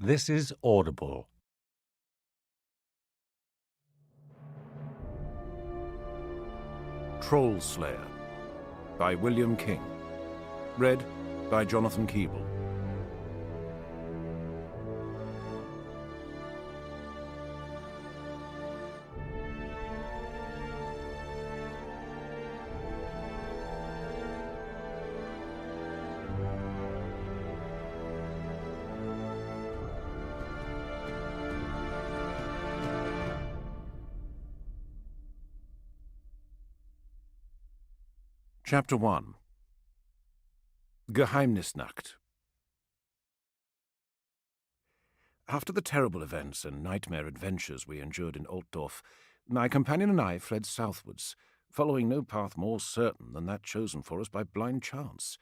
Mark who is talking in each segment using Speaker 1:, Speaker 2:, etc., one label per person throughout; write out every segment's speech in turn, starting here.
Speaker 1: This is Audible.
Speaker 2: Troll Slayer by William King. Read by Jonathan Keeble. Chapter 1. Geheimnisnacht. After the terrible events and nightmare adventures we endured in Altdorf, my companion and I fled southwards, following no path more certain than that chosen for us by blind chance.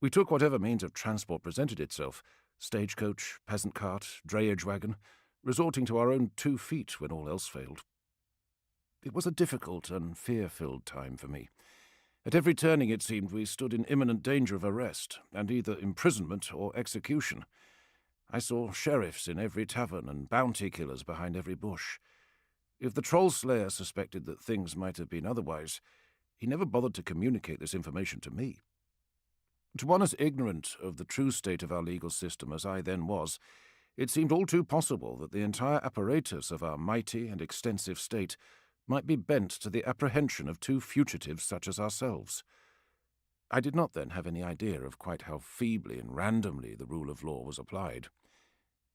Speaker 2: We took whatever means of transport presented itself, stagecoach, peasant cart, drayage wagon, resorting to our own 2 feet when all else failed. It was a difficult and fear-filled time for me. At every turning, it seemed, we stood in imminent danger of arrest, and either imprisonment or execution. I saw sheriffs in every tavern and bounty killers behind every bush. If the Troll Slayer suspected that things might have been otherwise, he never bothered to communicate this information to me. To one as ignorant of the true state of our legal system as I then was, it seemed all too possible that the entire apparatus of our mighty and extensive state might be bent to the apprehension of 2 fugitives such as ourselves. I did not then have any idea of quite how feebly and randomly the rule of law was applied.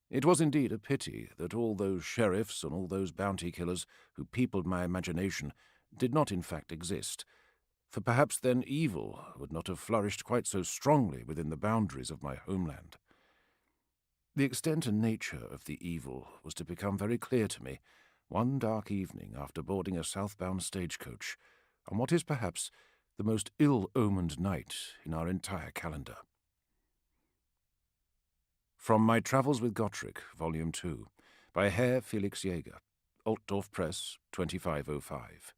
Speaker 2: It was indeed a pity that all those sheriffs and all those bounty killers who peopled my imagination did not in fact exist, for perhaps then evil would not have flourished quite so strongly within the boundaries of my homeland. The extent and nature of the evil was to become very clear to me one dark evening after boarding a southbound stagecoach, on what is perhaps the most ill-omened night in our entire calendar. From My Travels with Gotrek, Volume 2, by Herr Felix Jäger, Altdorf Press, 2505.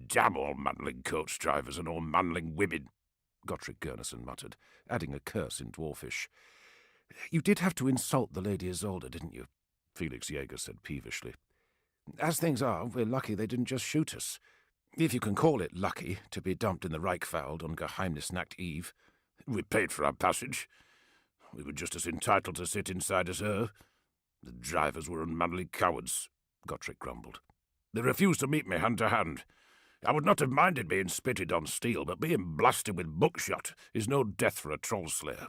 Speaker 3: Damn all manling coach drivers and all manling women,
Speaker 2: Gotrek Gurnason muttered, adding a curse in Dwarfish. You did have to insult the Lady Isolde, didn't you? Felix Jäger said peevishly. As things are, we're lucky they didn't just shoot us. If you can call it lucky to be dumped in the Reichswald on Geheimnisnacht Eve.
Speaker 3: We paid for our passage. We were just as entitled to sit inside as her. The drivers were unmanly cowards,
Speaker 2: Gotrek grumbled.
Speaker 3: They refused to meet me hand to hand. I would not have minded being spitted on steel, but being blasted with buckshot is no death for a troll slayer.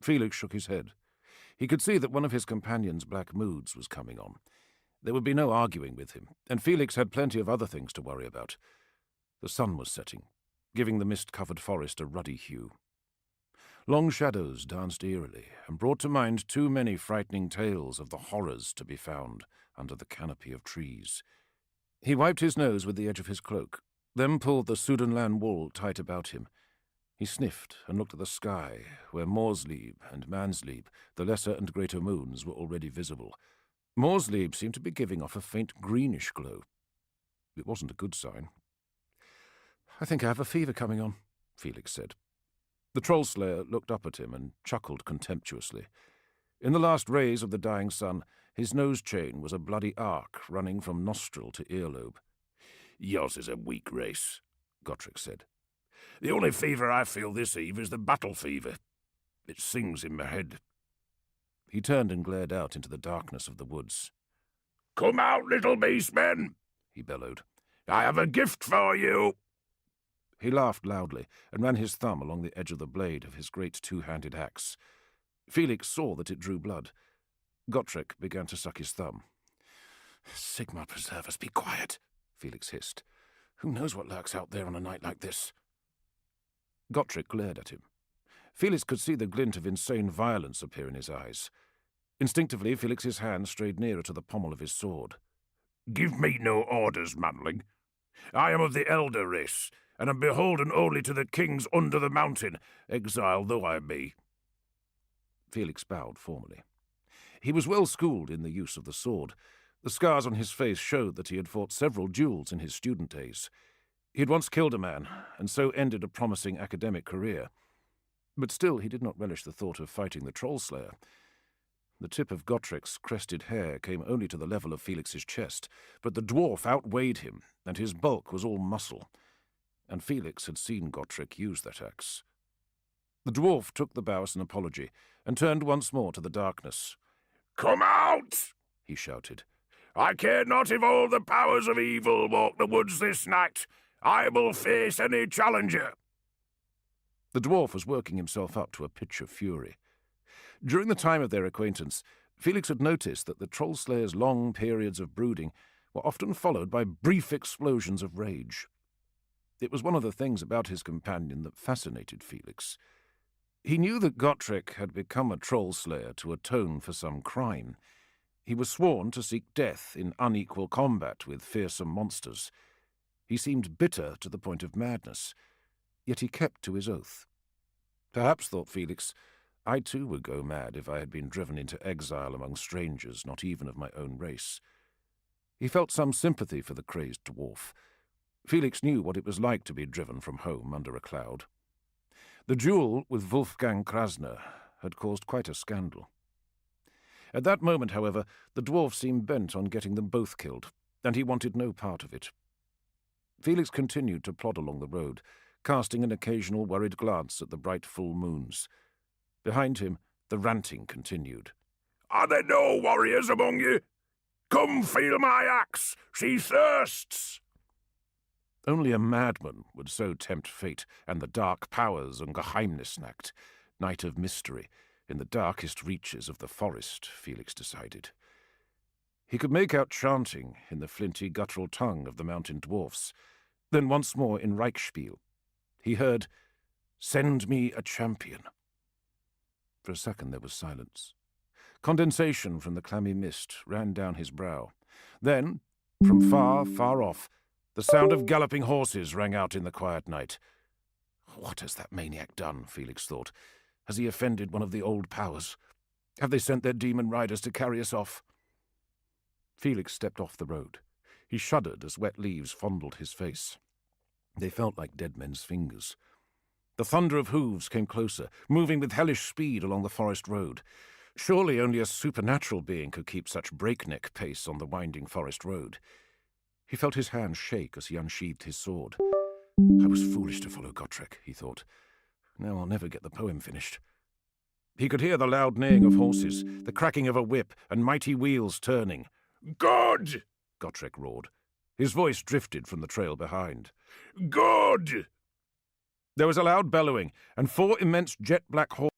Speaker 2: Felix shook his head. He could see that one of his companion's black moods was coming on. There would be no arguing with him, and Felix had plenty of other things to worry about. The sun was setting, giving the mist-covered forest a ruddy hue. Long shadows danced eerily and brought to mind too many frightening tales of the horrors to be found under the canopy of trees. He wiped his nose with the edge of his cloak, then pulled the Sudenland wool tight about him. He sniffed and looked at the sky, where Morslieb and Manslieb, the lesser and greater moons, were already visible. Morslieb seemed to be giving off a faint greenish glow. It wasn't a good sign. I think I have a fever coming on, Felix said. The Troll Slayer looked up at him and chuckled contemptuously. In the last rays of the dying sun, his nose chain was a bloody arc running from nostril to earlobe.
Speaker 3: Yours is a weak race, Gotrek said. The only fever I feel this eve is the battle fever. It sings in my head.
Speaker 2: He turned and glared out into the darkness of the woods.
Speaker 3: Come out, little beastmen, he bellowed. I have a gift for you.
Speaker 2: He laughed loudly and ran his thumb along the edge of the blade of his great 2-handed axe. Felix saw that it drew blood. Gotrek began to suck his thumb. Sigmar preserve us, be quiet, Felix hissed. Who knows what lurks out there on a night like this? Gotrek glared at him. Felix could see the glint of insane violence appear in his eyes. Instinctively, Felix's hand strayed nearer to the pommel of his sword.
Speaker 3: Give me no orders, manling. I am of the elder race, and am beholden only to the kings under the mountain, exile though I be.
Speaker 2: Felix bowed formally. He was well schooled in the use of the sword. The scars on his face showed that he had fought several duels in his student days. He had once killed a man, and so ended a promising academic career. But still he did not relish the thought of fighting the Troll-Slayer. The tip of Gottrik's crested hair came only to the level of Felix's chest, but the dwarf outweighed him, and his bulk was all muscle, and Felix had seen Gottrick use that axe. The dwarf took the bow as an apology, and turned once more to the darkness.
Speaker 3: "Come out!" he shouted. "I care not if all the powers of evil walk the woods this night. I will face any challenger."
Speaker 2: The dwarf was working himself up to a pitch of fury. During the time of their acquaintance, Felix had noticed that the Troll-Slayer's long periods of brooding were often followed by brief explosions of rage. It was one of the things about his companion that fascinated Felix. He knew that Gottrick had become a Troll-Slayer to atone for some crime. He was sworn to seek death in unequal combat with fearsome monsters. He seemed bitter to the point of madness, yet he kept to his oath. Perhaps, thought Felix, I too would go mad if I had been driven into exile among strangers, not even of my own race. He felt some sympathy for the crazed dwarf. Felix knew what it was like to be driven from home under a cloud. The duel with Wolfgang Krasner had caused quite a scandal. At that moment, however, the dwarf seemed bent on getting them both killed, and he wanted no part of it. Felix continued to plod along the road, casting an occasional worried glance at the bright full moons. Behind him, the ranting continued.
Speaker 3: "Are there no warriors among you? Come feel my axe, she thirsts!"
Speaker 2: Only a madman would so tempt fate and the dark powers and Geheimnisnacht, night of mystery, in the darkest reaches of the forest, Felix decided. He could make out chanting in the flinty guttural tongue of the mountain dwarfs. Then once more in Reichspiel, he heard, "Send me a champion." For a second there was silence. Condensation from the clammy mist ran down his brow. Then, from far, far off, the sound of galloping horses rang out in the quiet night. What has that maniac done, Felix thought. Has he offended one of the old powers? Have they sent their demon riders to carry us off? Felix stepped off the road. He shuddered as wet leaves fondled his face. They felt like dead men's fingers. The thunder of hooves came closer, moving with hellish speed along the forest road. Surely only a supernatural being could keep such breakneck pace on the winding forest road. He felt his hands shake as he unsheathed his sword. I was foolish to follow Gottrick, he thought. Now I'll never get the poem finished. He could hear the loud neighing of horses, the cracking of a whip, and mighty wheels turning.
Speaker 3: "Good!"
Speaker 2: Gottrick roared. His voice drifted from the trail behind.
Speaker 3: "Good!"
Speaker 2: There was a loud bellowing, and 4 immense jet-black horses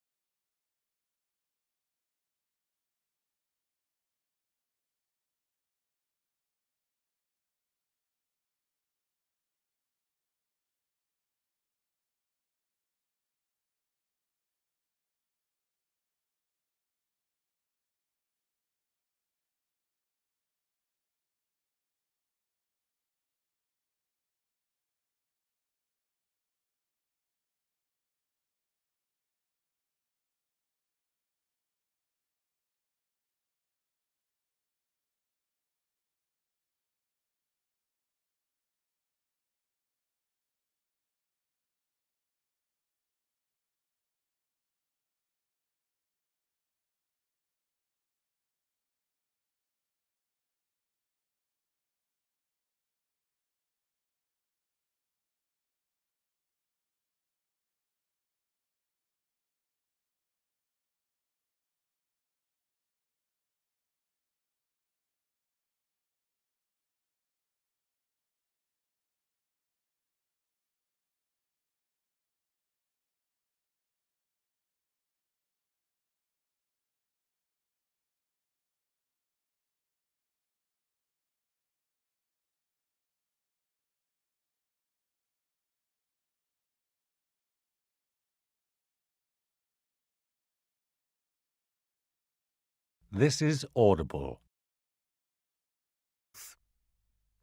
Speaker 1: This is Audible.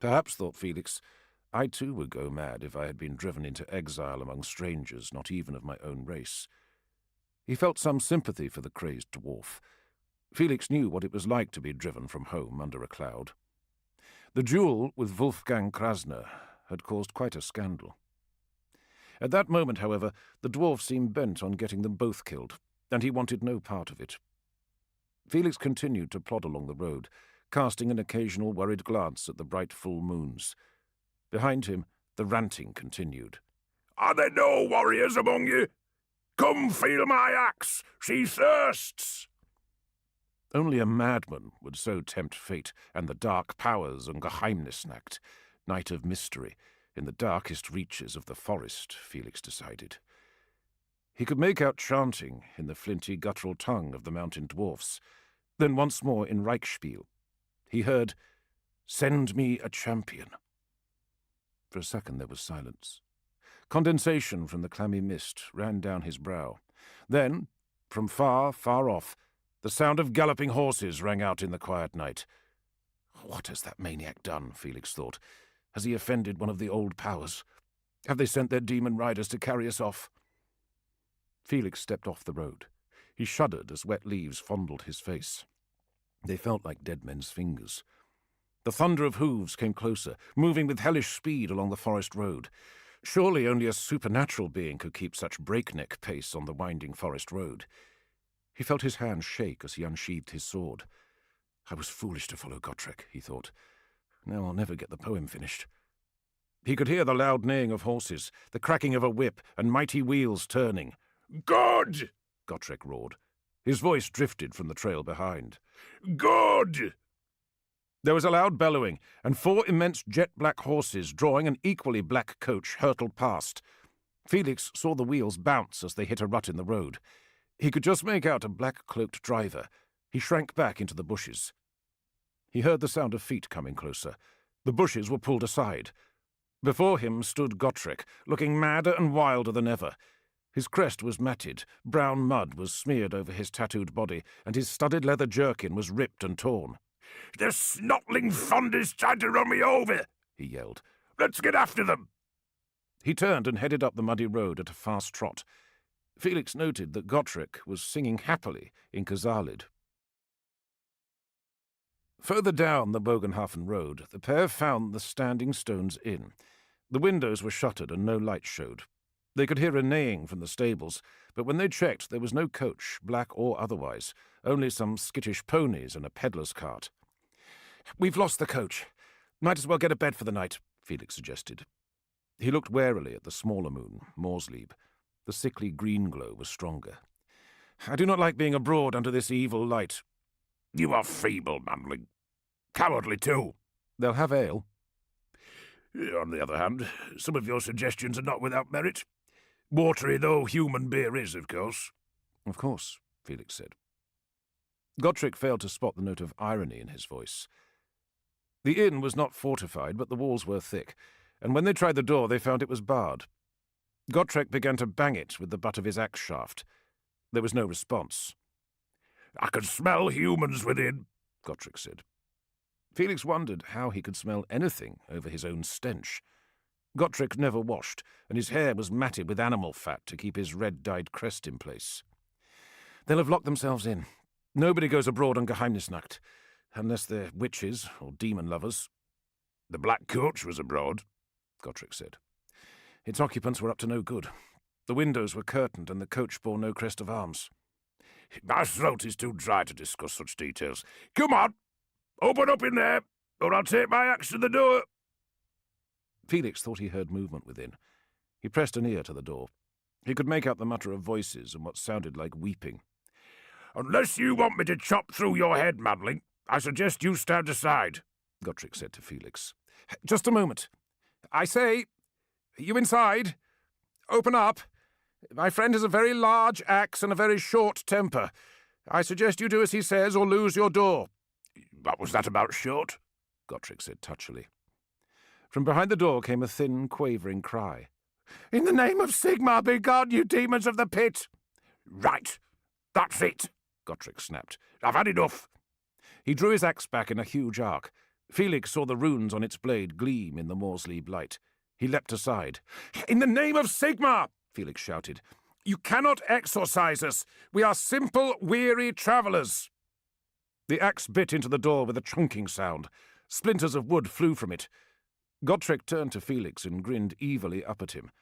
Speaker 2: Perhaps, thought Felix, I too would go mad if I had been driven into exile among strangers, not even of my own race. He felt some sympathy for the crazed dwarf. Felix knew what it was like to be driven from home under a cloud. The duel with Wolfgang Krasner had caused quite a scandal. At that moment, however, the dwarf seemed bent on getting them both killed, and he wanted no part of it. Felix continued to plod along the road, casting an occasional worried glance at the bright full moons. Behind him, the ranting continued.
Speaker 3: "Are there no warriors among you? Come feel my axe, she thirsts!"
Speaker 2: Only a madman would so tempt fate and the dark powers and Geheimnisnacht, night of mystery, in the darkest reaches of the forest, Felix decided. He could make out chanting in the flinty guttural tongue of the mountain dwarfs. Then once more in Reichspiel, he heard, "Send me a champion." For a second there was silence. Condensation from the clammy mist ran down his brow. Then, from far, far off, the sound of galloping horses rang out in the quiet night. What has that maniac done, Felix thought? Has he offended one of the old powers? Have they sent their demon riders to carry us off? Felix stepped off the road. He shuddered as wet leaves fondled his face. They felt like dead men's fingers. The thunder of hooves came closer, moving with hellish speed along the forest road. Surely only a supernatural being could keep such breakneck pace on the winding forest road. He felt his hand shake as he unsheathed his sword. I was foolish to follow Gotrek, he thought. Now I'll never get the poem finished. He could hear the loud neighing of horses, the cracking of a whip, and mighty wheels turning.
Speaker 3: "Good!"
Speaker 2: Gotrek roared. His voice drifted from the trail behind.
Speaker 3: "Good!"
Speaker 2: There was a loud bellowing, and 4 immense jet-black horses drawing an equally black coach hurtled past. Felix saw the wheels bounce as they hit a rut in the road. He could just make out a black-cloaked driver. He shrank back into the bushes. He heard the sound of feet coming closer. The bushes were pulled aside. Before him stood Gotrek, looking madder and wilder than ever. His crest was matted, brown mud was smeared over his tattooed body, and his studded leather jerkin was ripped and torn.
Speaker 3: "The snotling thunder's trying to run me over!"
Speaker 2: he yelled.
Speaker 3: "Let's get after them!"
Speaker 2: He turned and headed up the muddy road at a fast trot. Felix noted that Gotrek was singing happily in Khazalid. Further down the Bogenhafen road, the pair found the Standing Stones Inn. The windows were shuttered and no light showed. They could hear a neighing from the stables, but when they checked there was no coach, black or otherwise, only some skittish ponies and a peddler's cart. "We've lost the coach. Might as well get a bed for the night," Felix suggested. He looked warily at the smaller moon, Morslieb. The sickly green glow was stronger. "I do not like being abroad under this evil light."
Speaker 3: "You are feeble, manling. Cowardly, too."
Speaker 2: "They'll have ale."
Speaker 3: "On the other hand, some of your suggestions are not without merit. Watery though human beer is, of course."
Speaker 2: "Of course," Felix said. Gotrek failed to spot the note of irony in his voice. The inn was not fortified, but the walls were thick, and when they tried the door they found it was barred. Gotrek began to bang it with the butt of his axe shaft. There was no response.
Speaker 3: "I can smell humans within,"
Speaker 2: Gotrek said. Felix wondered how he could smell anything over his own stench. Gotrek never washed, and his hair was matted with animal fat to keep his red-dyed crest in place. "They'll have locked themselves in. Nobody goes abroad on Geheimnisnacht, unless they're witches or demon lovers."
Speaker 3: "The black coach was abroad,"
Speaker 2: Gotrek said. "Its occupants were up to no good. The windows were curtained, and the coach bore no crest of arms."
Speaker 3: "My throat is too dry to discuss such details. Come on! Open up in there, or I'll take my axe to the door."
Speaker 2: Felix thought he heard movement within. He pressed an ear to the door. He could make out the mutter of voices and what sounded like weeping.
Speaker 3: "Unless you want me to chop through your head, manling, I suggest you stand aside,"
Speaker 2: Gotrek said to Felix. "Just a moment. I say, you inside? Open up. My friend has a very large axe and a very short temper. I suggest you do as he says or lose your door."
Speaker 3: "What was that about short?"
Speaker 2: Gotrek said touchily. From behind the door came a thin, quavering cry. "In the name of Sigmar, be gone, you demons of the pit!"
Speaker 3: "Right. That's it,"
Speaker 2: Gotrek snapped.
Speaker 3: "I've had enough."
Speaker 2: He drew his axe back in a huge arc. Felix saw the runes on its blade gleam in the Morslieb light. He leapt aside. "In the name of Sigmar!" Felix shouted. "You cannot exorcise us. We are simple, weary travellers." The axe bit into the door with a chunking sound. Splinters of wood flew from it. Gotrek turned to Felix and grinned evilly up at him.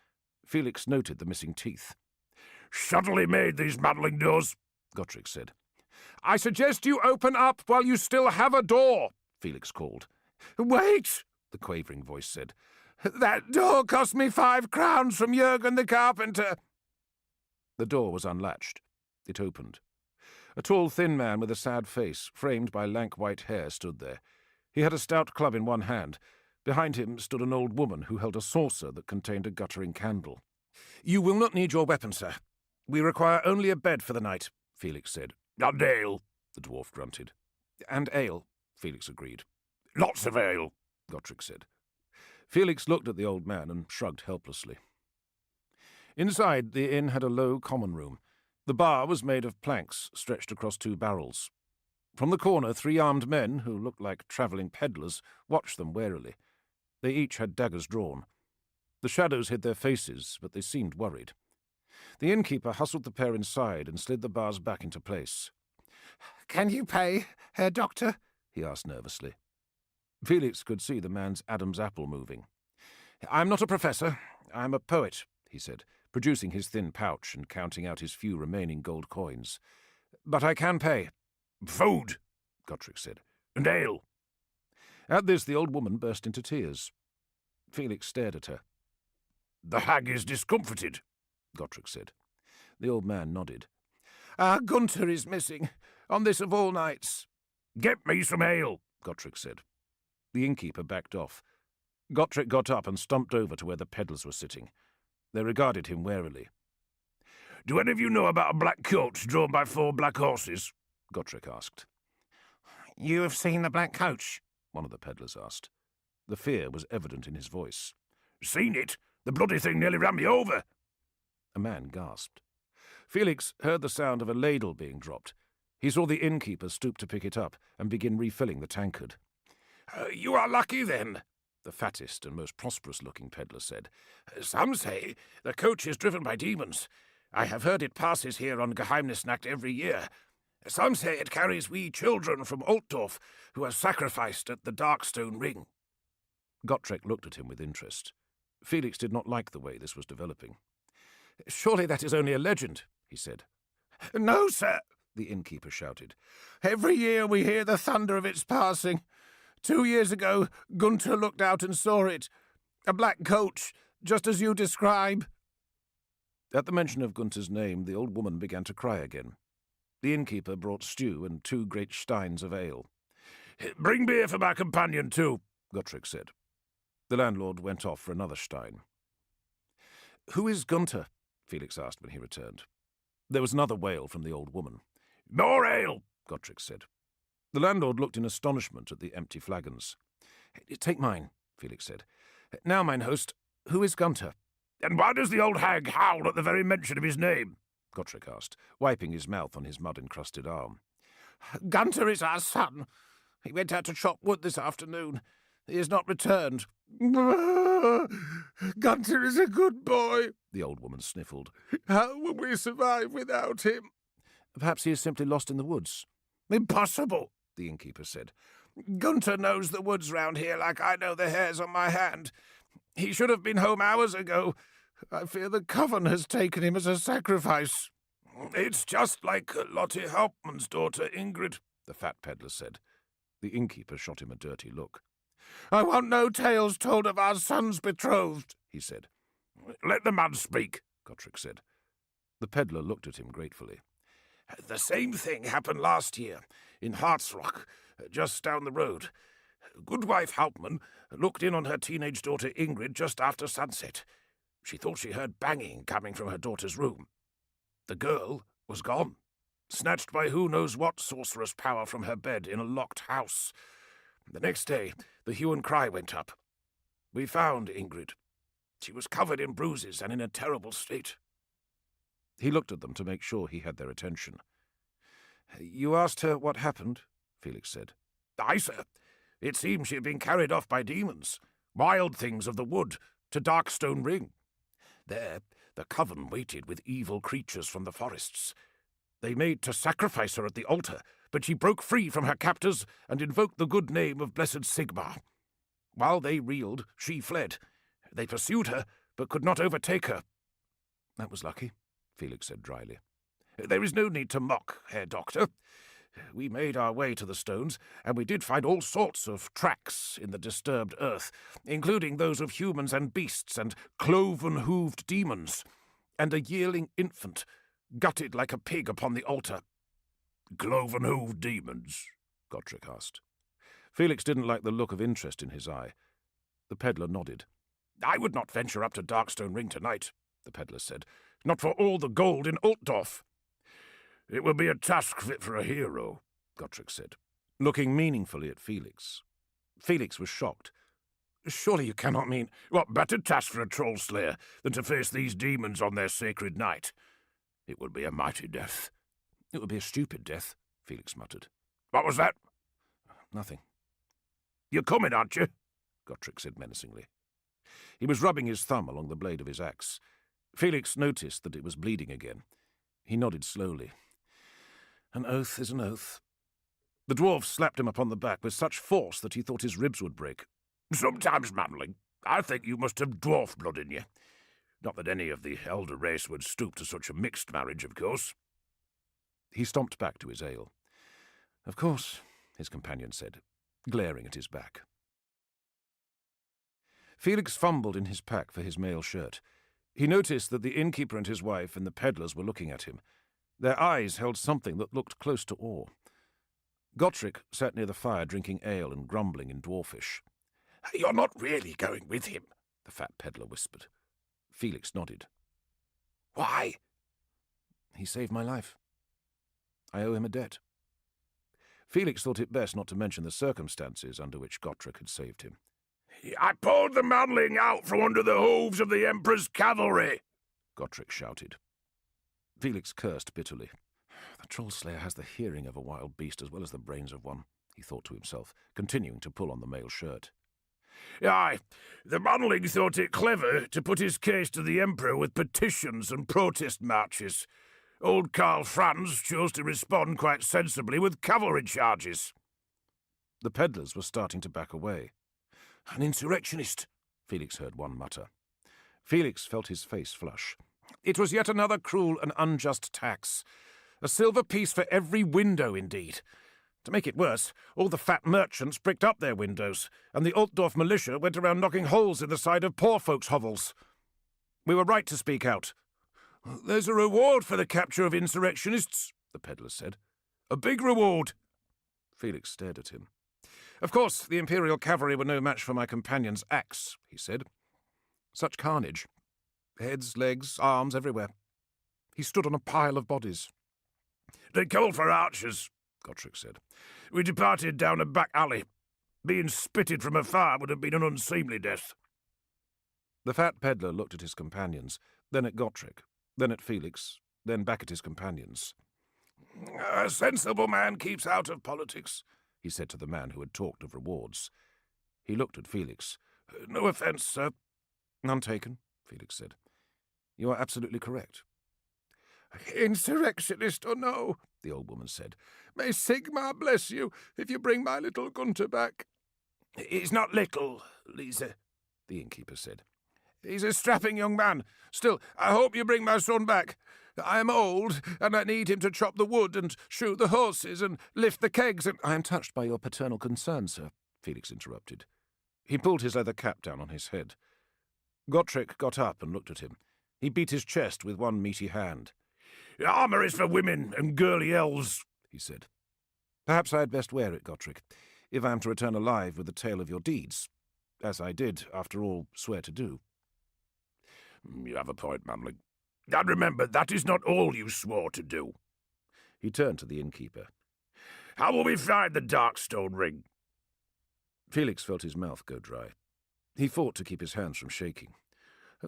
Speaker 2: Felix noted the missing teeth.
Speaker 3: "Subtly made, these Madeling doors,"
Speaker 2: Gotrek said. "I suggest you open up while you still have a door," Felix called. "Wait," the quavering voice said. "That door cost me 5 crowns from Jurgen the carpenter." The door was unlatched. It opened. A tall, thin man with a sad face, framed by lank white hair, stood there. He had a stout club in one hand. Behind him stood an old woman who held a saucer that contained a guttering candle. "You will not need your weapon, sir. We require only a bed for the night," Felix said.
Speaker 3: "And ale,"
Speaker 2: the dwarf grunted. "And ale," Felix agreed.
Speaker 3: "Lots of ale,"
Speaker 2: Gotrek said. Felix looked at the old man and shrugged helplessly. Inside, the inn had a low common room. The bar was made of planks stretched across 2 barrels. From the corner, 3 armed men, who looked like travelling peddlers, watched them warily. They each had daggers drawn. The shadows hid their faces, but they seemed worried. The innkeeper hustled the pair inside and slid the bars back into place. "Can you pay, Herr Doctor?" he asked nervously. Felix could see the man's Adam's apple moving. "I'm not a professor. I'm a poet," he said, producing his thin pouch and counting out his few remaining gold coins. "But I can pay."
Speaker 3: "Food,"
Speaker 2: Gotrek said.
Speaker 3: "And ale."
Speaker 2: At this, the old woman burst into tears. Felix stared at her.
Speaker 3: "The hag is discomfited,"
Speaker 2: Gotrek said. The old man nodded. "Gunther is missing, on this of all nights."
Speaker 3: "Get me some ale,"
Speaker 2: Gotrek said. The innkeeper backed off. Gotrek got up and stumped over to where the peddlers were sitting. They regarded him warily.
Speaker 3: "Do any of you know about a black coach drawn by 4 black horses?"
Speaker 2: Gotrek asked.
Speaker 4: "You have seen the black coach?"
Speaker 2: one of the peddlers asked. The fear was evident in his voice.
Speaker 3: "Seen it? The bloody thing nearly ran me over."
Speaker 2: A man gasped. Felix heard the sound of a ladle being dropped. He saw the innkeeper stoop to pick it up and begin refilling the tankard.
Speaker 3: "You are lucky, then,"
Speaker 2: the fattest and most prosperous-looking peddler said.
Speaker 3: "Some say the coach is driven by demons. I have heard it passes here on Geheimnisnacht every year. Some say it carries wee children from Altdorf who are sacrificed at the Darkstone Ring."
Speaker 2: Gotrek looked at him with interest. Felix did not like the way this was developing.
Speaker 3: "Surely that is only a legend," he said.
Speaker 4: "No, sir,"
Speaker 2: the innkeeper shouted.
Speaker 4: "Every year we hear the thunder of its passing. 2 years ago, Gunther looked out and saw it. A black coach, just as you describe."
Speaker 2: At the mention of Gunther's name, the old woman began to cry again. The innkeeper brought stew and 2 great steins of ale.
Speaker 3: "Bring beer for my companion, too,"
Speaker 2: Gotrek said. The landlord went off for another stein. "Who is Gunther?" Felix asked when he returned. There was another wail from the old woman.
Speaker 3: "More ale,"
Speaker 2: Gotrek said. The landlord looked in astonishment at the empty flagons. "Take mine," Felix said. "Now, mine host, who is Gunther?"
Speaker 3: "And why does the old hag howl at the very mention of his name?"
Speaker 2: Gotrek asked, wiping his mouth on his mud-encrusted arm.
Speaker 4: "Gunther is our son. He went out to chop wood this afternoon. He has not returned." "Gunther is a good boy,"
Speaker 2: the old woman sniffled.
Speaker 4: "How will we survive without him?"
Speaker 2: "Perhaps he is simply lost in the woods."
Speaker 4: "Impossible,"
Speaker 2: the innkeeper said.
Speaker 4: "Gunther knows the woods round here like I know the hairs on my hand. He should have been home hours ago. I fear the coven has taken him as a sacrifice."
Speaker 3: "It's just like Lotte Hauptmann's daughter, Ingrid,"
Speaker 2: the fat peddler said. The innkeeper shot him a dirty look.
Speaker 4: "I want no tales told of our son's betrothed," he said.
Speaker 3: "Let the man speak,"
Speaker 2: Gotrek said. The peddler looked at him gratefully.
Speaker 3: "The same thing happened last year in Hartsrock, just down the road. Goodwife Hauptmann looked in on her teenage daughter Ingrid just after sunset. She thought she heard banging coming from her daughter's room. The girl was gone, snatched by who knows what sorcerous power from her bed in a locked house. The next day, the hue and cry went up. We found Ingrid. She was covered in bruises and in a terrible state."
Speaker 2: He looked at them to make sure he had their attention. "You asked her what happened?" Felix said.
Speaker 3: "Aye, sir. It seems she had been carried off by demons, wild things of the wood, to Darkstone Ring. There, the coven waited with evil creatures from the forests. They made to sacrifice her at the altar, but she broke free from her captors and invoked the good name of Blessed Sigmar. While they reeled, she fled. They pursued her, but could not overtake her,
Speaker 2: That was lucky, Felix said dryly.
Speaker 3: There is no need to mock, Herr Doctor. We made our way to the stones, and we did find all sorts of tracks in the disturbed earth, including those of humans and beasts and cloven-hooved demons, and a yearling infant, gutted like a pig upon the altar.
Speaker 2: Cloven-hooved demons? Gotrek asked. Felix didn't like the look of interest in his eye. The peddler nodded.
Speaker 3: I would not venture up to Darkstone Ring tonight, the peddler said. Not for all the gold in Altdorf.
Speaker 2: It will be a task fit for a hero, Gotrek said, looking meaningfully at Felix. Felix was shocked.
Speaker 3: Surely you cannot mean—
Speaker 2: What better task for a troll slayer than to face these demons on their sacred night? It would be a mighty death.
Speaker 1: It would be a stupid death, Felix muttered.
Speaker 2: What was that?
Speaker 1: Nothing.
Speaker 2: You're coming, aren't you?
Speaker 1: Gotrek said menacingly. He was rubbing his thumb along the blade of his axe. Felix noticed that it was bleeding again. He nodded slowly. An oath is an oath. The dwarf slapped him upon the back with such force that he thought his ribs would break.
Speaker 2: Sometimes, Manling, I think you must have dwarf blood in you. Not that any of the elder race would stoop to such a mixed marriage, of course.
Speaker 1: He stomped back to his ale. Of course, his companion said, glaring at his back. Felix fumbled in his pack for his mail shirt. He noticed that the innkeeper and his wife and the peddlers were looking at him. Their eyes held something that looked close to awe. Gotrek sat near the fire drinking ale and grumbling in dwarfish.
Speaker 3: You're not really going with him,
Speaker 1: the fat peddler whispered. Felix nodded.
Speaker 3: Why?
Speaker 1: He saved my life. I owe him a debt. Felix thought it best not to mention the circumstances under which Gotrek had saved him.
Speaker 2: I pulled the Manling out from under the hooves of the Emperor's cavalry, Gotrek shouted.
Speaker 1: Felix cursed bitterly. The troll slayer has the hearing of a wild beast as well as the brains of one, he thought to himself, continuing to pull on the mail shirt.
Speaker 2: Aye, the Manling thought it clever to put his case to the Emperor with petitions and protest marches. Old Karl Franz chose to respond quite sensibly with cavalry charges.
Speaker 1: The peddlers were starting to back away. An insurrectionist, Felix heard one mutter. Felix felt his face flush. It was yet another cruel and unjust tax. A silver piece for every window, indeed. To make it worse, all the fat merchants bricked up their windows, and the Altdorf militia went around knocking holes in the side of poor folks' hovels. We were right to speak out.
Speaker 2: There's a reward for the capture of insurrectionists, the peddler said. A big reward.
Speaker 1: Felix stared at him. Of course, the Imperial cavalry were no match for my companion's axe, he said. Such carnage. Heads, legs, arms, everywhere. He stood on a pile of bodies.
Speaker 2: They called for archers, Gotrek said. We departed down a back alley. Being spitted from afar would have been an unseemly death.
Speaker 1: The fat peddler looked at his companions, then at Gotrek, then at Felix, then back at his companions.
Speaker 3: A sensible man keeps out of politics,
Speaker 1: he said to the man who had talked of rewards. He looked at Felix.
Speaker 3: No offence, sir.
Speaker 1: None taken, Felix said. You are absolutely correct.
Speaker 3: Insurrectionist or no, the old woman said. May Sigmar bless you if you bring my little Gunter back.
Speaker 2: He's not little, Lisa,
Speaker 1: the innkeeper said.
Speaker 3: He's a strapping young man. Still, I hope you bring my son back. I am old, and I need him to chop the wood and shoe the horses and lift the kegs and—
Speaker 1: I am touched by your paternal concern, sir, Felix interrupted. He pulled his leather cap down on his head. Gotrek got up and looked at him. He beat his chest with one meaty hand.
Speaker 2: Armour is for women and girly elves, he said.
Speaker 1: Perhaps I had best wear it, Gotrek, if I am to return alive with the tale of your deeds, as I did, after all, swear to do.
Speaker 2: You have a point, Manling. And remember, that is not all you swore to do.
Speaker 1: He turned to the innkeeper.
Speaker 2: How will we find the Darkstone Ring?
Speaker 1: Felix felt his mouth go dry. He fought to keep his hands from shaking.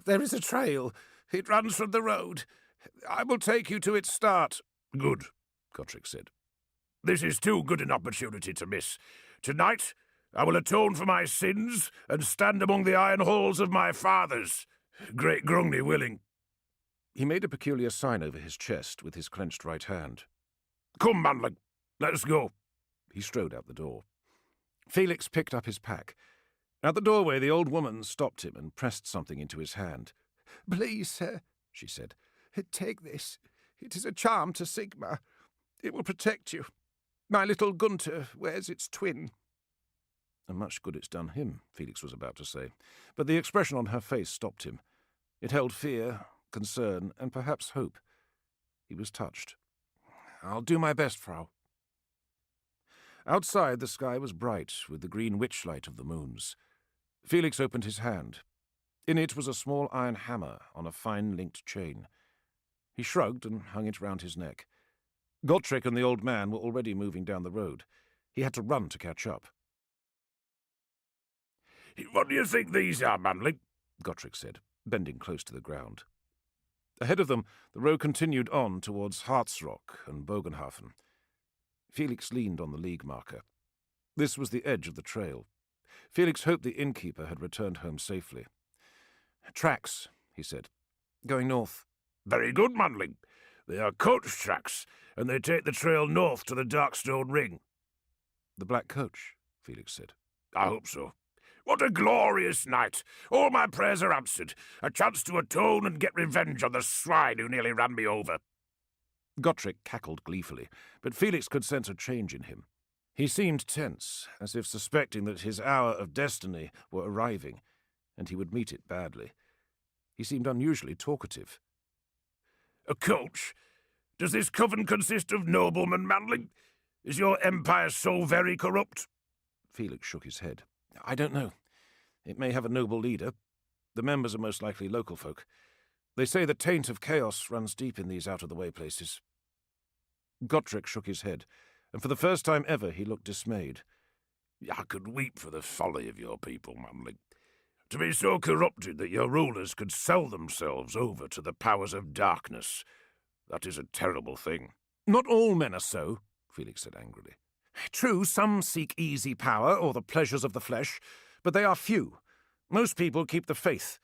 Speaker 3: There is a trail. It runs from the road. I will take you to its start.
Speaker 2: Good,
Speaker 1: Gotrek said.
Speaker 2: This is too good an opportunity to miss. Tonight, I will atone for my sins and stand among the iron halls of my fathers. Great Grungni willing.
Speaker 1: He made a peculiar sign over his chest with his clenched right hand.
Speaker 2: Come, Manling, let us go.
Speaker 1: He strode out the door. Felix picked up his pack. At the doorway, the old woman stopped him and pressed something into his hand.
Speaker 3: Please, sir,
Speaker 1: she said.
Speaker 4: Take this. It is a charm to Sigma. It will protect you. My little Gunther wears its twin."
Speaker 2: And much good it's done him, Felix was about to say, but the expression on her face stopped him. It held fear, concern, and perhaps hope. He was touched. "I'll do my best, Frau." Outside, the sky was bright with the green witchlight of the moons. Felix opened his hand. In it was a small iron hammer on a fine linked chain. He shrugged and hung it round his neck. Gottrick and the old man were already moving down the road. He had to run to catch up.
Speaker 3: "What do you think these are, Manley?"
Speaker 2: Gottrick said, bending close to the ground. Ahead of them, the road continued on towards Harzrock and Bogenhafen. Felix leaned on the league marker. This was the edge of the trail. Felix hoped the innkeeper had returned home safely. "Tracks," he said. "Going north."
Speaker 3: "Very good, Manling. They are coach tracks, and they take the trail north to the Darkstone Ring."
Speaker 2: "The Black Coach," Felix said.
Speaker 3: "I hope so. What a glorious night! All my prayers are answered. A chance to atone and get revenge on the swine who nearly ran me over."
Speaker 2: Gottrick cackled gleefully, but Felix could sense a change in him. He seemed tense, as if suspecting that his hour of destiny were arriving, and he would meet it badly. He seemed unusually talkative.
Speaker 3: "A coach? Does this coven consist of noblemen, Manling? Is your empire so very corrupt?"
Speaker 2: Felix shook his head. "I don't know. It may have a noble leader. The members are most likely local folk. They say the taint of chaos runs deep in these out-of-the-way places." Gottrick shook his head, and for the first time ever he looked dismayed.
Speaker 3: "I could weep for the folly of your people, Manling. To be so corrupted that your rulers could sell themselves over to the powers of darkness. That is a terrible thing."
Speaker 2: "Not all men are so," Felix said angrily. "True, some seek easy power or the pleasures of the flesh, but they are few. Most people keep the faith.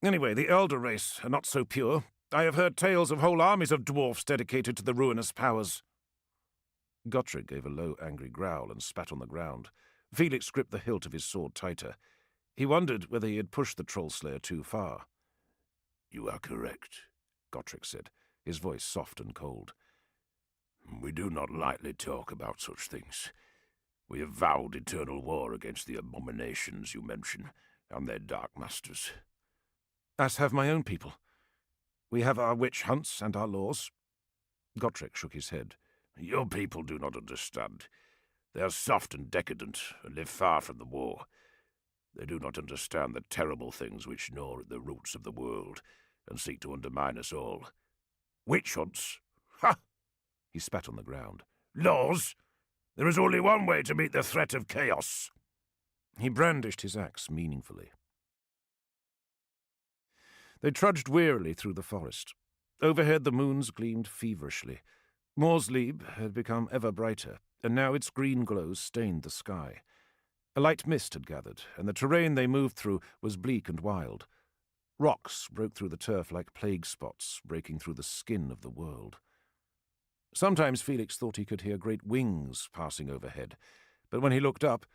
Speaker 2: Anyway, the elder race are not so pure. I have heard tales of whole armies of dwarfs dedicated to the ruinous powers." Gottrick gave a low, angry growl and spat on the ground. Felix gripped the hilt of his sword tighter. He wondered whether he had pushed the troll-slayer too far.
Speaker 3: "You are correct,"
Speaker 2: Gottrick said, his voice soft and cold.
Speaker 3: "We do not lightly talk about such things. We have vowed eternal war against the abominations you mention and their dark masters."
Speaker 2: "As have my own people. We have our witch hunts and our laws." Gottrick shook his head.
Speaker 3: "Your people do not understand. They are soft and decadent and live far from the war. They do not understand the terrible things which gnaw at the roots of the world and seek to undermine us all. Witch hunts? Ha!"
Speaker 2: He spat on the ground.
Speaker 3: "Laws? There is only one way to meet the threat of chaos."
Speaker 2: He brandished his axe meaningfully. They trudged wearily through the forest. Overhead the moons gleamed feverishly. Morslieb had become ever brighter, and now its green glow stained the sky. A light mist had gathered, and the terrain they moved through was bleak and wild. Rocks broke through the turf like plague spots breaking through the skin of the world. Sometimes Felix thought he could hear great wings passing overhead, but when he looked up,